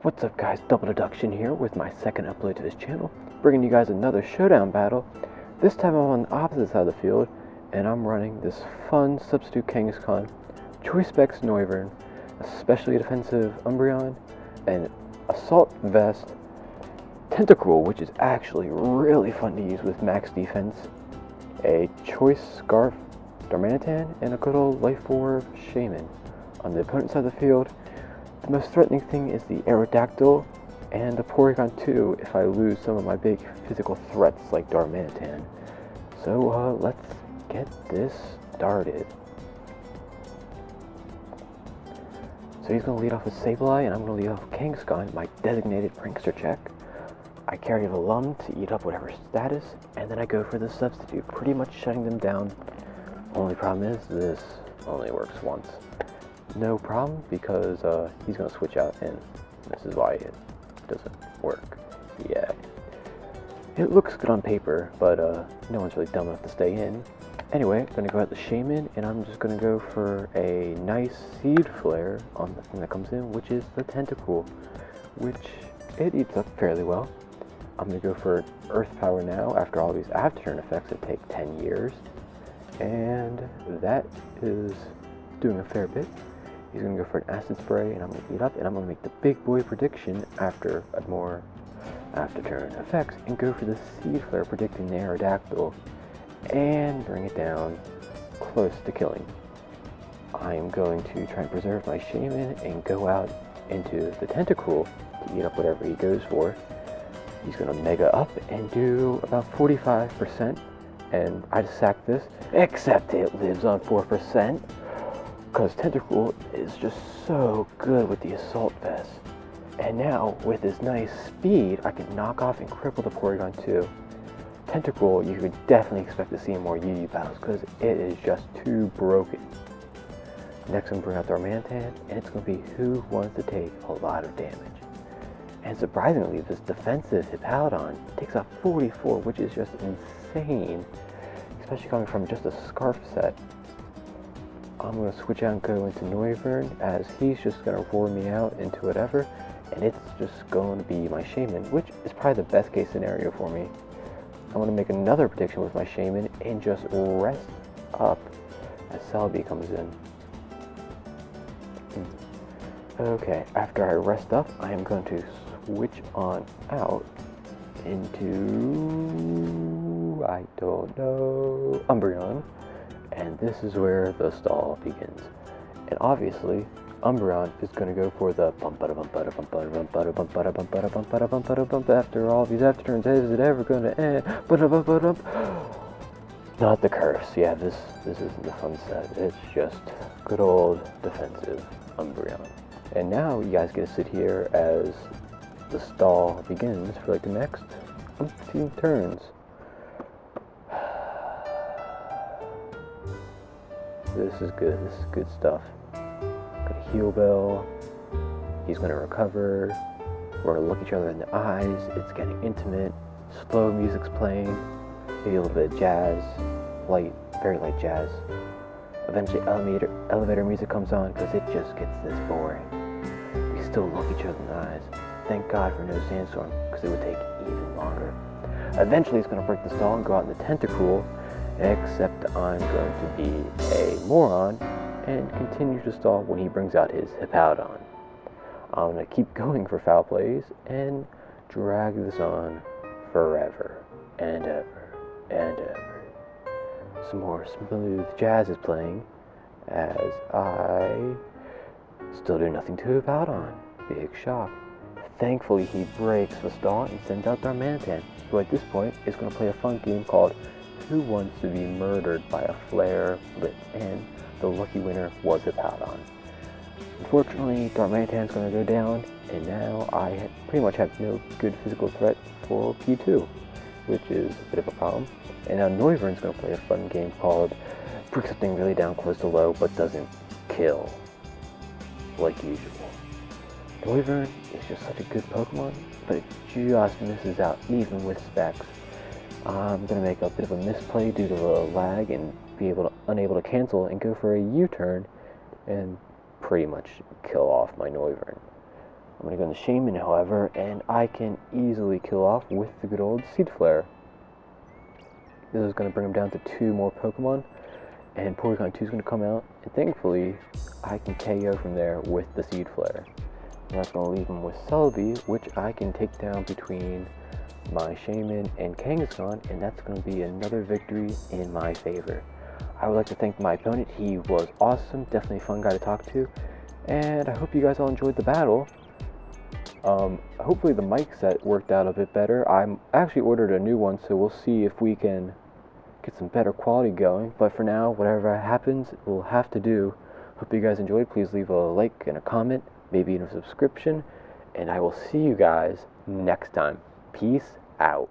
What's up guys, Double Deduction here with my second upload to this channel, bringing you guys another Showdown battle. This time I'm on the opposite side of the field, and I'm running this fun substitute Kangaskhan, Choice Specs Noivern, a specially defensive Umbreon, an Assault Vest, Tentacruel, which is actually really fun to use with max defense, a Choice Scarf Darmanitan, and a good old Life Orb Shaman. On the opponent's side of the field, the most threatening thing is the Aerodactyl and the Porygon 2 if I lose some of my big physical threats like Darmanitan. So let's get this started. So he's going to lead off with Sableye, and I'm going to lead off with Kangaskhan, my designated prankster check. I carry the Lum to eat up whatever status, and then I go for the substitute, pretty much shutting them down. Only problem is this only works once. No problem, because he's going to switch out, and this is why it doesn't work. Yeah, it looks good on paper, but no one's really dumb enough to stay in. Anyway, I'm going to go out the Shaman, and I'm just going to go for a nice Seed Flare on the thing that comes in, which is the Tentacruel, which it eats up fairly well. I'm going to go for Earth Power now, after all these after-turn effects that take 10 years, and that is doing a fair bit. He's going to go for an Acid Spray, and I'm going to eat up, and I'm going to make the big boy prediction after more after-turn effects, and go for the Seed Flare, predicting the Aerodactyl, and bring it down close to killing. I'm going to try and preserve my Shaman, and go out into the Tentacruel to eat up whatever he goes for. He's going to Mega Up, and do about 45%, and I just sack this, except it lives on 4%. Because Tentacruel is just so good with the Assault Vest. And now, with his nice speed, I can knock off and cripple the Porygon 2. Tentacruel, you could definitely expect to see in more UU battles, because it is just too broken. Next, I'm going to bring out Darmanitan, and it's going to be who wants to take a lot of damage. And surprisingly, this defensive Hippowdon takes a 44, which is just insane, especially coming from just a Scarf set. I'm going to switch out and go into Noivern, as he's just going to roar me out into whatever, and it's just going to be my Shaman, which is probably the best case scenario for me. I'm going to make another prediction with my Shaman and just rest up as Celebi comes in. Okay, after I rest up, I am going to switch on out into, I don't know, Umbreon. And this is where the stall begins. And obviously, Umbreon is going to go for the after all these after turns, is it ever going to end? Not the curse. Yeah, this isn't the fun set. It's just good old defensive Umbreon. And now you guys get to sit here as the stall begins for like the next 15 turns. This is good. This is good stuff. Got a Heal Bell. He's going to recover. We're going to look each other in the eyes. It's getting intimate. Slow music's playing. Maybe a little bit of jazz. Light, very light jazz. Eventually elevator music comes on, because it just gets this boring. We still look each other in the eyes. Thank God for no sandstorm, because it would take even longer. Eventually he's going to break the stall and go out in the Tentacruel. Except I'm going to be a moron and continue to stall when he brings out his Hippowdon. I'm going to keep going for foul plays and drag this on forever and ever and ever. Some more smooth jazz is playing as I still do nothing to Hippowdon. Big shock. Thankfully he breaks the stall and sends out Darmanitan, who at this point is going to play a fun game called Who Wants to Be Murdered by a Flare Blitz, and the lucky winner was Hippowdon. Unfortunately, Darmanitan's going to go down, and now I pretty much have no good physical threat for P2, which is a bit of a problem. And now Noivern's going to play a fun game called Bring Something Really Down Close to Low, but doesn't kill, like usual. Noivern is just such a good Pokemon, but it just misses out, even with specs. I'm going to make a bit of a misplay due to the lag and be unable to cancel and go for a U-turn and pretty much kill off my Noivern. I'm going to go in the Shaman, however, and I can easily kill off with the good old Seed Flare. This is going to bring him down to 2 more Pokemon, and Porygon 2 is going to come out, and thankfully, I can KO from there with the Seed Flare. And that's going to leave him with Celebi, which I can take down between my Shaman and Kangaskhan, and that's going to be another victory in my favor. I would like to thank my opponent. He was awesome, definitely a fun guy to talk to, and I hope you guys all enjoyed the battle. Hopefully the mic set worked out a bit better. I actually ordered a new one, so we'll see if we can get some better quality going. But for now, whatever happens, we'll have to do. Hope you guys enjoyed. Please leave a like and a comment, maybe even a subscription, and I will see you guys next time. Peace out.